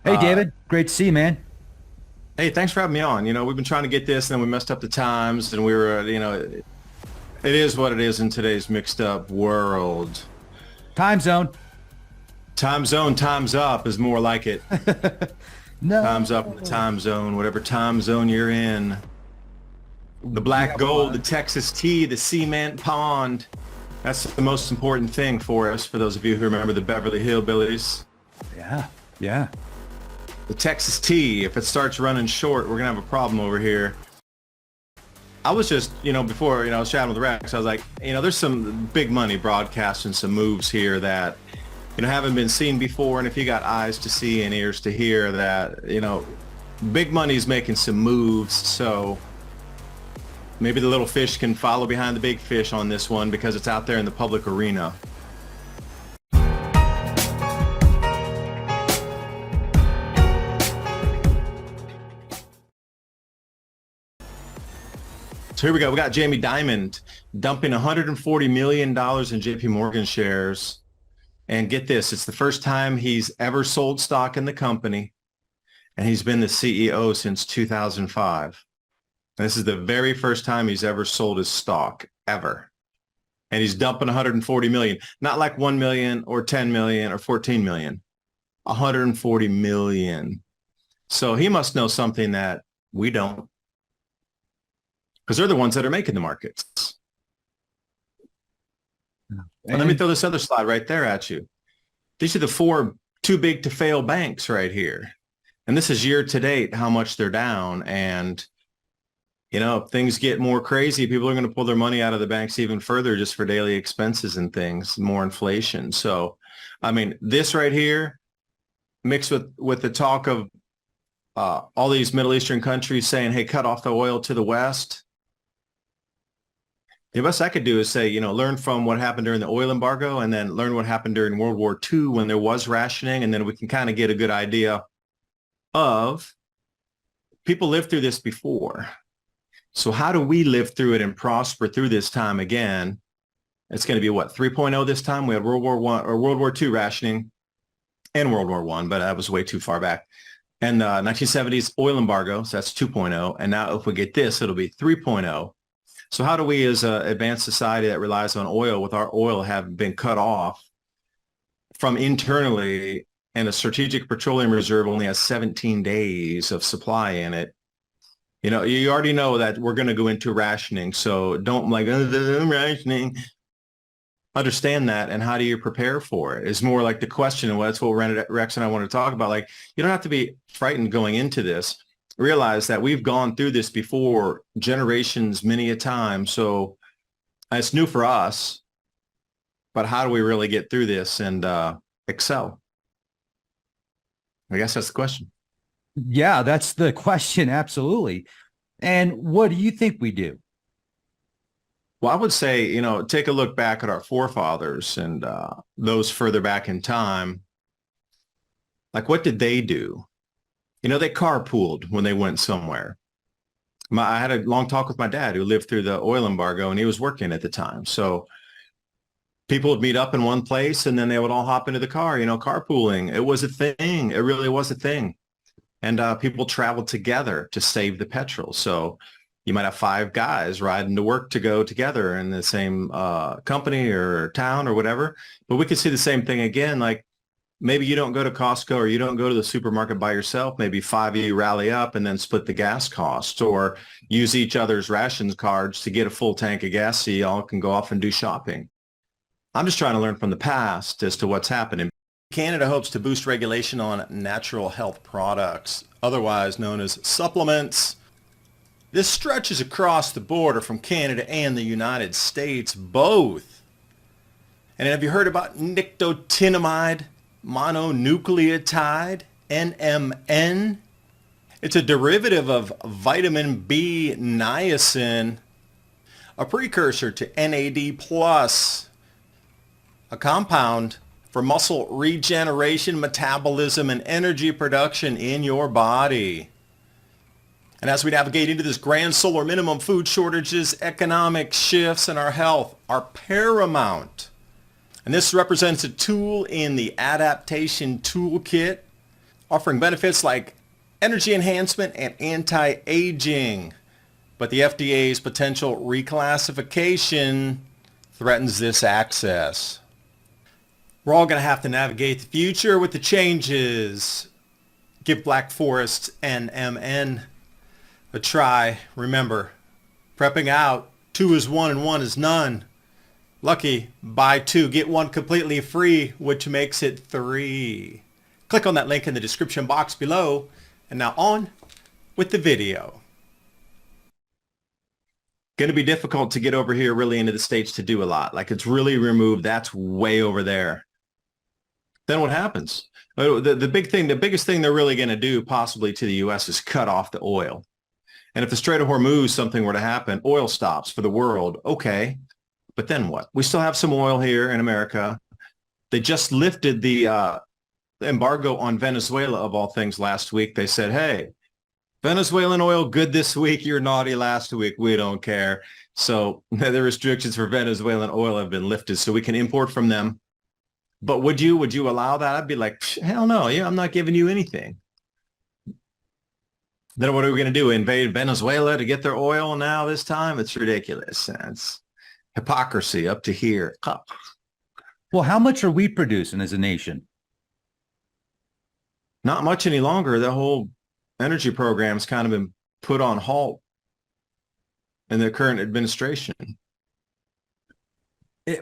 Hey, Uh, David. Great to see you, man. hey, thanks for having me on. We've been trying to get this, and then we messed up the times, and we were, it is what it is in today's mixed up world. Time zone. Time zone, time's up is more like it. Time's up in the No. time zone, whatever time zone you're in. The Yeah, black gold, the one. Texas tea, the cement pond. That's the most important thing for us, for those of you who remember the Beverly Hillbillies. Yeah, yeah. The Texas tea, if it starts running short, we're going to have a problem over here. I was just, before, I was chatting with Rex, I was like, there's some big money broadcasting some moves here that, haven't been seen before. And if you got eyes to see and ears to hear that, big money's making some moves. So maybe the little fish can follow behind the big fish on this one because it's out there in the public arena. So here we go. We got Jamie Dimon dumping $140 million in JP Morgan shares. And get this, it's the first time he's ever sold stock in the company. And he's been the CEO since 2005. And this is the very first time he's ever sold his stock, ever. And he's dumping 140 million, not like 1 million or 10 million or 14 million, 140 million. So he must know something that we don't, because they're the ones that are making the markets. And let me And throw this other slide right there at you. These are the four too big to fail banks right here. And this is year to date, how much they're down. And, if things get more crazy, people are going to pull their money out of the banks even further just for daily expenses and things, more inflation. So, I mean, this right here mixed with the talk of all these Middle Eastern countries saying, hey, cut off the oil to the West. The best I could do is say, learn from what happened during the oil embargo and then learn what happened during World War II when there was rationing. And then we can kind of get a good idea of people lived through this before. So how do we live through it and prosper through this time again? It's going to be what, 3.0 this time? We had World War I or World War II rationing and World War I, but that was way too far back. And 1970s oil embargo, so that's 2.0. And now if we get this, it'll be 3.0. So how do we as an advanced society that relies on oil with our oil have been cut off from internally, and a strategic petroleum reserve only has 17 days of supply in it? You already know that we're going to go into rationing. So don't like, oh, rationing. Understand that. And how do you prepare for it? It's more like the question. And that's what Rex and I want to talk about. Like, you don't have to be frightened going into this. Realize that we've gone through this before, generations, many a time. So it's new for us, but how do we really get through this and excel? I guess that's the question. yeah, that's the question. Absolutely. And what do you think we do? Well, I would say, take a look back at our forefathers and those further back in time. Like, what did they do? They carpooled when they went somewhere. I had a long talk with my dad who lived through the oil embargo, and he was working at the time. So people would meet up in one place and then they would all hop into the car, carpooling. It was a thing. It really was a thing. And people traveled together to save the petrol. So you might have five guys riding to work to go together in the same company or town or whatever. But we could see the same thing again. Like, maybe you don't go to Costco or you don't go to the supermarket by yourself. Maybe five of you rally up and then split the gas costs, or use each other's rations cards to get a full tank of gas so you all can go off and do shopping. I'm just trying to learn from the past as to what's happening. Canada hopes to boost regulation on natural health products, otherwise known as supplements. This stretches across the border from Canada and the United States, both. And have you heard about nicotinamide mononucleotide, NMN? It's a derivative of vitamin B niacin, a precursor to NAD+, a compound for muscle regeneration, metabolism, and energy production in your body. And as we navigate into this grand solar minimum, food shortages, economic shifts, and our health are paramount. And this represents a tool in the adaptation toolkit, offering benefits like energy enhancement and anti-aging. But the FDA's potential reclassification threatens this access. We're all going to have to navigate the future with the changes. Give Black Forest and MN a try. Remember, prepping out, 2 is 1 and 1 is none. Lucky, buy 2, get 1 completely free, which makes it 3. Click on that link in the description box below. And now on with the video. Going to be difficult to get over here really into the States to do a lot. Like it's really removed. That's way over there. Then what happens? The biggest thing they're really going to do possibly to the U.S. is cut off the oil. And if the Strait of Hormuz, something were to happen, oil stops for the world. Okay. But then what? We still have some oil here in America. They just lifted the embargo on Venezuela, of all things, last week. They said, hey, Venezuelan oil good this week. You're naughty last week. We don't care. So the restrictions for Venezuelan oil have been lifted so we can import from them. But would you allow that? I'd be like, hell no. Yeah, I'm not giving you anything. Then what are we going to do? Invade Venezuela to get their oil now this time? It's ridiculous. It's hypocrisy up to here. Well, how much are we producing as a nation? Not much any longer. The whole energy program's kind of been put on halt in the current administration.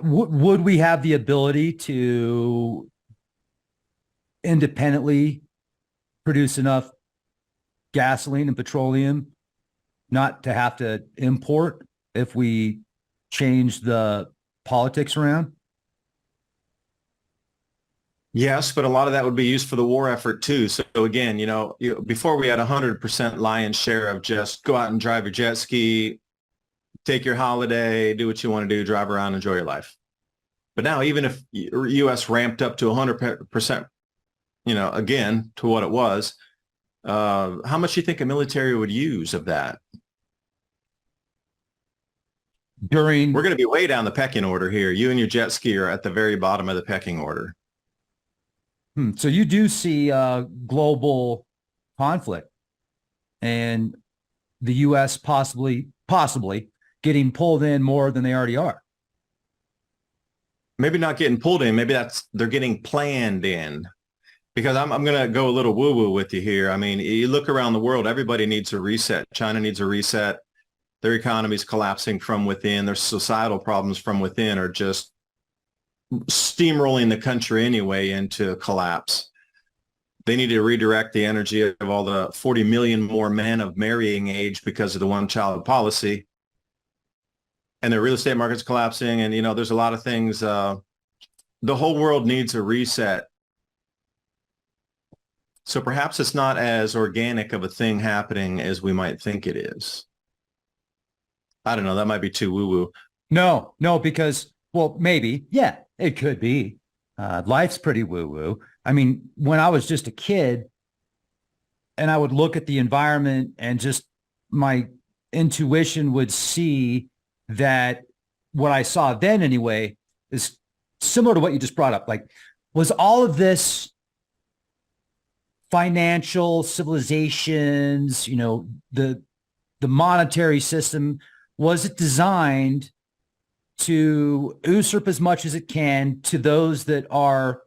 Would we have the ability to independently produce enough gasoline and petroleum not to have to import if we change the politics around? Yes, but a lot of that would be used for the war effort too. So again, before we had 100% lion's share of just go out and drive your jet ski, take your holiday, do what you want to do, drive around, enjoy your life. But now, even if U.S. ramped up to 100%, again, to what it was, how much do you think a military would use of that? We're going to be way down the pecking order here. You and your jet ski are at the very bottom of the pecking order. So you do see global conflict and the U.S. possibly getting pulled in more than they already are. Maybe not getting pulled in. Maybe they're getting planned in. Because I'm going to go a little woo-woo with you here. I mean, you look around the world, everybody needs a reset. China needs a reset. Their economy is collapsing from within. Their societal problems from within are just steamrolling the country anyway into collapse. They need to redirect the energy of all the 40 million more men of marrying age because of the one-child policy. And the real estate market's collapsing. And, there's a lot of things. The whole world needs a reset. So perhaps it's not as organic of a thing happening as we might think it is. I don't know. That might be too woo-woo. No, because, well, maybe. Yeah, it could be. Life's pretty woo-woo. I mean, when I was just a kid and I would look at the environment and just my intuition would see that what I saw then anyway is similar to what you just brought up. Like, was all of this financial civilizations, the monetary system, was it designed to usurp as much as it can to those that are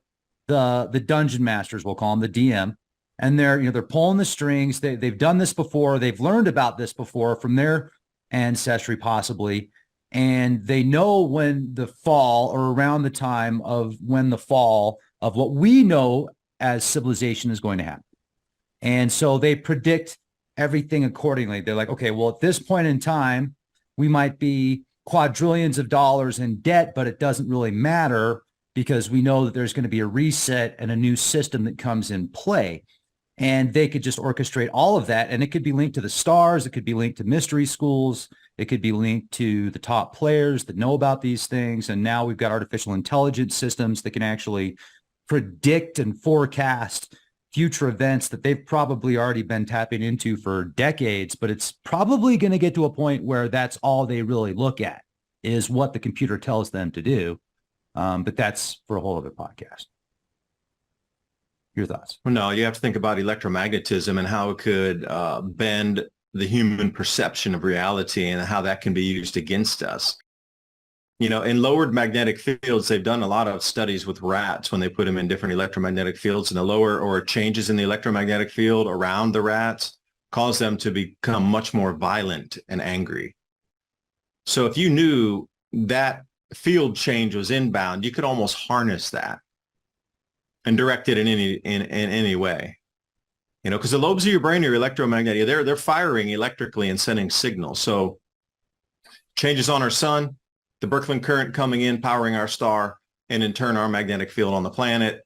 the dungeon masters, we'll call them, the DM, and they're pulling the strings. They've done this before. They've learned about this before from their ancestry possibly, and they know when the fall, or around the time of when the fall of what we know as civilization is going to happen. And so they predict everything accordingly. They're like, okay, well, at this point in time, we might be quadrillions of dollars in debt, but it doesn't really matter because we know that there's going to be a reset and a new system that comes in play. And they could just orchestrate all of that. And it could be linked to the stars. It could be linked to mystery schools. It could be linked to the top players that know about these things. And now we've got artificial intelligence systems that can actually predict and forecast future events that they've probably already been tapping into for decades, but it's probably going to get to a point where that's all they really look at is what the computer tells them to do. But that's for a whole other podcast. Your thoughts? Well, no, you have to think about electromagnetism and how it could bend the human perception of reality and how that can be used against us. You know, in lowered magnetic fields, they've done a lot of studies with rats when they put them in different electromagnetic fields, and the lower or changes in the electromagnetic field around the rats cause them to become much more violent and angry. So if you knew that field change was inbound, you could almost harness that and direct it in any way. You know, because the lobes of your brain are electromagnetic. They're firing electrically and sending signals. So changes on our sun, the Birkeland current coming in, powering our star, and in turn our magnetic field on the planet,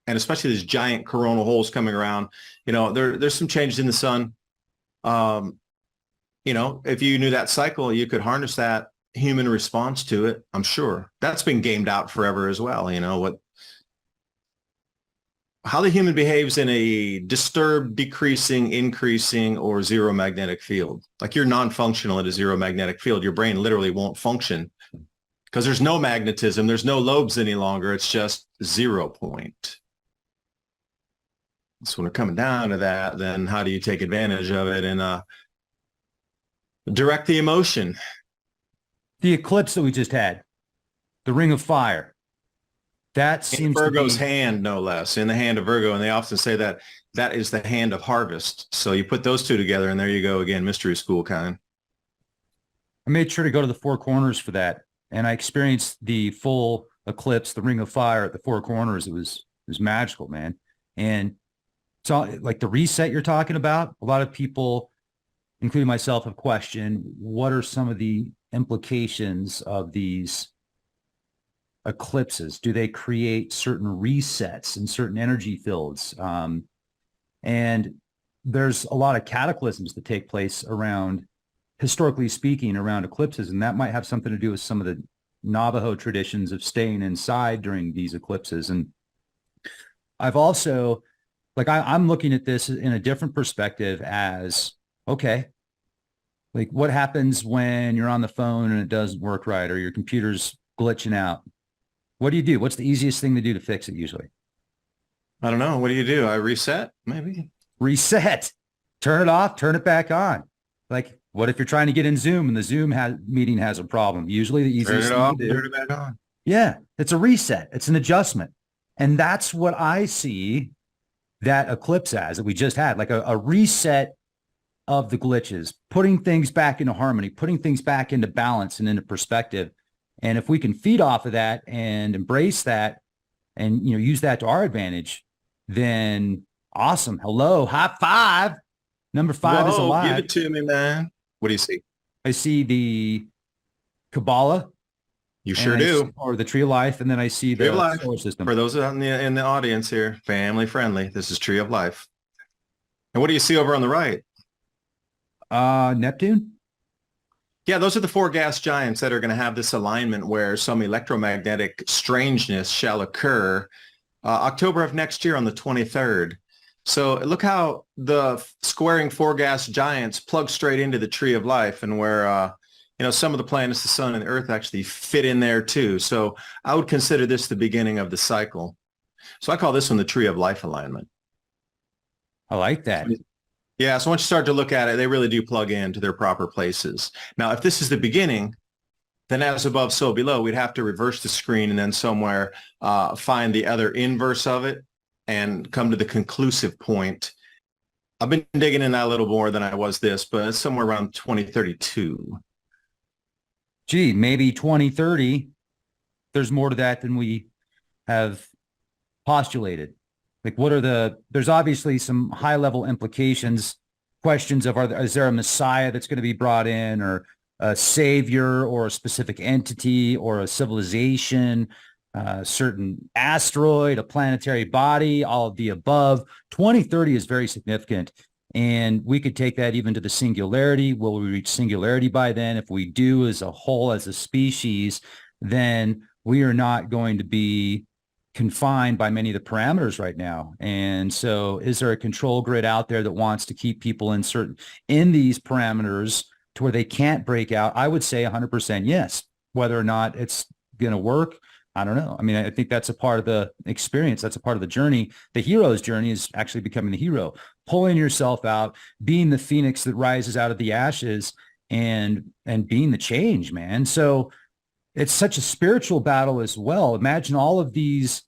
and especially these giant coronal holes coming around. You know, there's some changes in the sun. You know, if you knew that cycle, you could harness that human response to it. I'm sure that's been gamed out forever as well. You know, how the human behaves in a disturbed, decreasing, increasing, or zero magnetic field. Like you're non-functional at a zero magnetic field. Your brain literally won't function because there's no magnetism. There's no lobes any longer. It's just 0 point. So when we're coming down to that, then how do you take advantage of it and direct the emotion? The eclipse that we just had, the Ring of Fire. That seems Virgo's to be hand, no less, in the hand of Virgo. And they often say that that is the hand of harvest. So you put those two together and there you go again, mystery school kind. I made sure to go to the Four Corners for that. And I experienced the full eclipse, the Ring of Fire at the Four Corners. It was magical, man. And so like the reset you're talking about, a lot of people, including myself, have questioned what are some of the implications of these eclipses? Do they create certain resets in certain energy fields? And there's a lot of cataclysms that take place around, historically speaking, around eclipses. And that might have something to do with some of the Navajo traditions of staying inside during these eclipses. And I've also, like, I'm looking at this in a different perspective as, okay, like what happens when you're on the phone and it doesn't work right, or your computer's glitching out? What do you do? What's the easiest thing to do to fix it usually? I don't know. What do? I reset? Maybe. Reset. Turn it off, turn it back on. Like, what if you're trying to get in Zoom and the Zoom meeting has a problem? Usually the easiest Turn it off, thing to do. turn it back on. Yeah, it's a reset. It's an adjustment. And that's what I see that eclipse as, that we just had, like a reset of the glitches, putting things back into harmony, putting things back into balance and into perspective. And if we can feed off of that and embrace that and, you know, use that to our advantage, then awesome. Hello, high five. Number 5 is alive. Give it to me, man. What do you see? I see the Kabbalah. You sure do. Or the Tree of Life. And then I see Tree of the Life. solar system. For those in the audience here, family friendly, this is Tree of Life. And what do you see over on the right? Neptune. Yeah, those are the 4 gas giants that are going to have this alignment where some electromagnetic strangeness shall occur October of next year on the 23rd. So look how the squaring 4 gas giants plug straight into the Tree of Life, and where you know, some of the planets, the sun and the earth, actually fit in there too. So I would consider this the beginning of the cycle. So I call this one the Tree of Life alignment. I like that. Yeah, so once you start to look at it, they really do plug into their proper places. Now, if this is the beginning, then as above, so below, we'd have to reverse the screen and then somewhere find the other inverse of it and come to the conclusive point. I've been digging in that a little more than I was this, but it's somewhere around 2032. Gee, maybe 2030, there's more to that than we have postulated. Like, there's obviously some high level implications, questions of, is there a Messiah that's going to be brought in, or a savior, or a specific entity, or a civilization, a certain asteroid, a planetary body, all of the above. 2030 is very significant. And we could take that even to the singularity. Will we reach singularity by then? If we do, as a whole, as a species, then we are not going to be confined by many of the parameters right now. And so is there a control grid out there that wants to keep people in these parameters to where they can't break out? I would say 100% yes. Whether or not it's going to work, I don't know. I mean, I think that's a part of the experience. That's a part of the journey. The hero's journey is actually becoming the hero, pulling yourself out, being the phoenix that rises out of the ashes, and being the change, man. So it's such a spiritual battle as well. Imagine all of these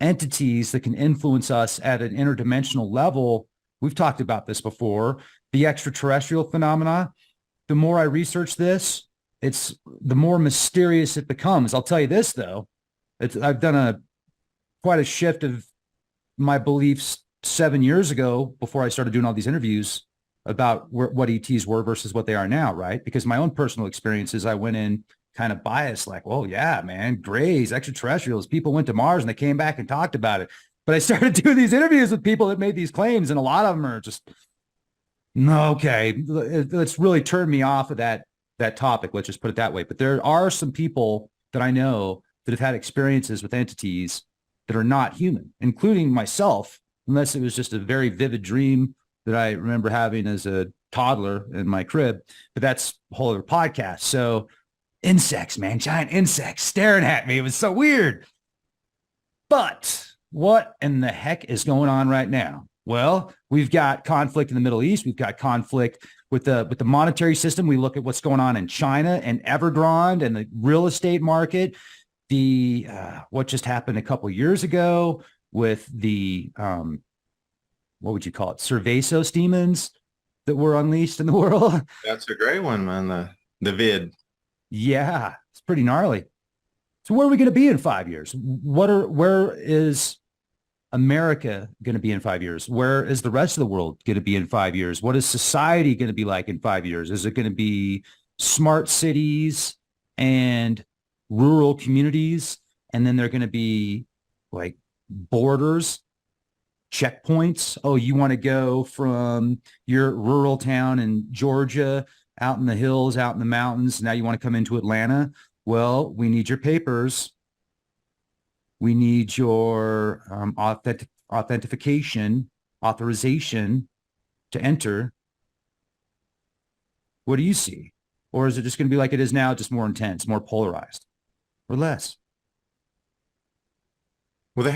entities that can influence us at an interdimensional level. We've talked about this before, the extraterrestrial phenomena. The more I research this, it's the more mysterious it becomes. I'll tell you this though, I've done quite a shift of my beliefs 7 years ago before I started doing all these interviews about what ETs were versus what they are now, right? Because my own personal experiences, I went in kind of biased, like, well, yeah, man, grays, extraterrestrials, people went to Mars and they came back and talked about it. But I started doing these interviews with people that made these claims, and a lot of them are just, no, okay, let's really turn me off of that topic. Let's just put it that way. But there are some people that I know that have had experiences with entities that are not human, including myself, unless it was just a very vivid dream that I remember having as a toddler in my crib. But that's a whole other podcast. So insects, man, giant insects staring at me. It was so weird. But what in the heck is going on right now? Well, we've got conflict in the Middle East. We've got conflict with the monetary system. We look at what's going on in China and Evergrande and the real estate market. The what just happened a couple of years ago with the what would you call it? Cervasos demons that were unleashed in the world. That's a great one, man. The vid. Yeah, it's pretty gnarly. So where are we going to be in 5 years? Where is America going to be in 5 years? Where is the rest of the world going to be in 5 years? What is society going to be like in 5 years? Is it going to be smart cities and rural communities? And then they're going to be like borders, checkpoints. Oh, you want to go from your rural town in Georgia out in the hills, out in the mountains. Now you want to come into Atlanta. Well, we need your papers. We need your authentication, authorization to enter. What do you see? Or is it just going to be like it is now, just more intense, more polarized, or less? Well,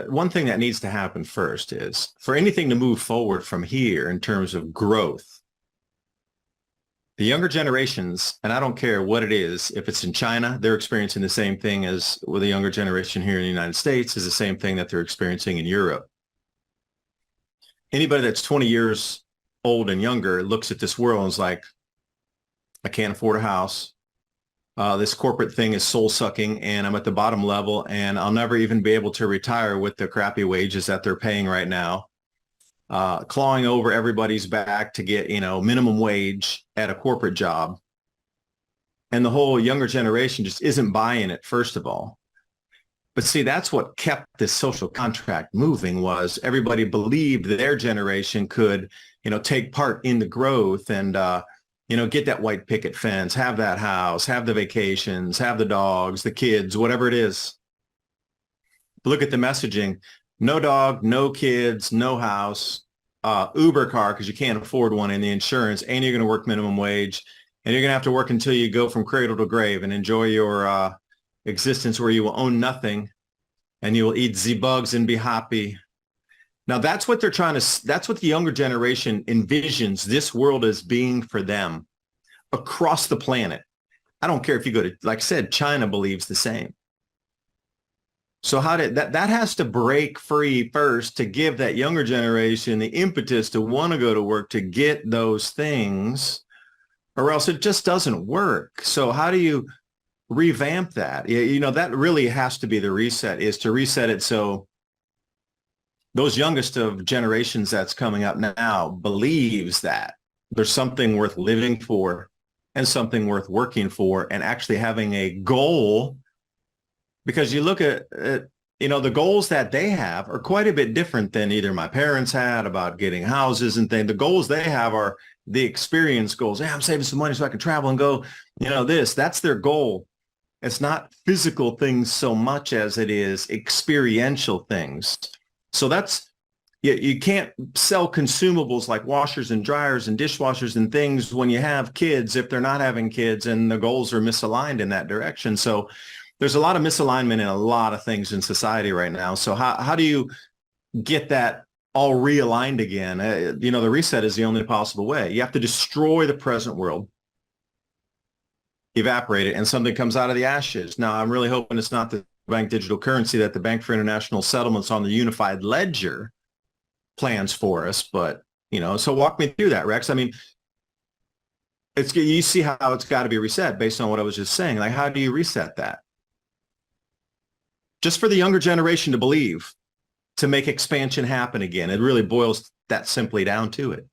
one thing that needs to happen first is for anything to move forward from here in terms of growth, the younger generations, and I don't care what it is, if it's in China, they're experiencing the same thing as with the younger generation here in the United States is the same thing that they're experiencing in Europe. Anybody that's 20 years old and younger looks at this world and is like, I can't afford a house. This corporate thing is soul sucking and I'm at the bottom level and I'll never even be able to retire with the crappy wages that they're paying right now. Clawing over everybody's back to get, minimum wage at a corporate job. And the whole younger generation just isn't buying it, first of all. But see, that's what kept this social contract moving was everybody believed their generation could, take part in the growth and, get that white picket fence, have that house, have the vacations, have the dogs, the kids, whatever it is. Look at the messaging. No dog, no kids, no house, Uber car because you can't afford one, and the insurance, and you're going to work minimum wage, and you're going to have to work until you go from cradle to grave and enjoy your existence where you will own nothing and you will eat the bugs and be happy. Now, that's what that's what the younger generation envisions this world as being for them across the planet. I don't care if you go to, like I said, China believes the same. So how did that has to break free first to give that younger generation the impetus to want to go to work to get those things, or else it just doesn't work. So how do you revamp that? That really has to be the reset, is to reset it so those youngest of generations that's coming up now believes that there's something worth living for and something worth working for and actually having a goal. Because you look at, the goals that they have are quite a bit different than either my parents had about getting houses and things. The goals they have are the experience goals. Hey, I'm saving some money so I can travel and go, that's their goal. It's not physical things so much as it is experiential things. So you can't sell consumables like washers and dryers and dishwashers and things when you have kids if they're not having kids and the goals are misaligned in that direction. So there's a lot of misalignment in a lot of things in society right now. So how do you get that all realigned again? The reset is the only possible way. You have to destroy the present world, evaporate it, and something comes out of the ashes. Now, I'm really hoping it's not the bank digital currency that the Bank for International Settlements on the unified ledger plans for us. But, so walk me through that, Rex. I mean, you see how it's got to be reset based on what I was just saying. Like, how do you reset that? Just for the younger generation to believe, to make expansion happen again. It really boils that simply down to it.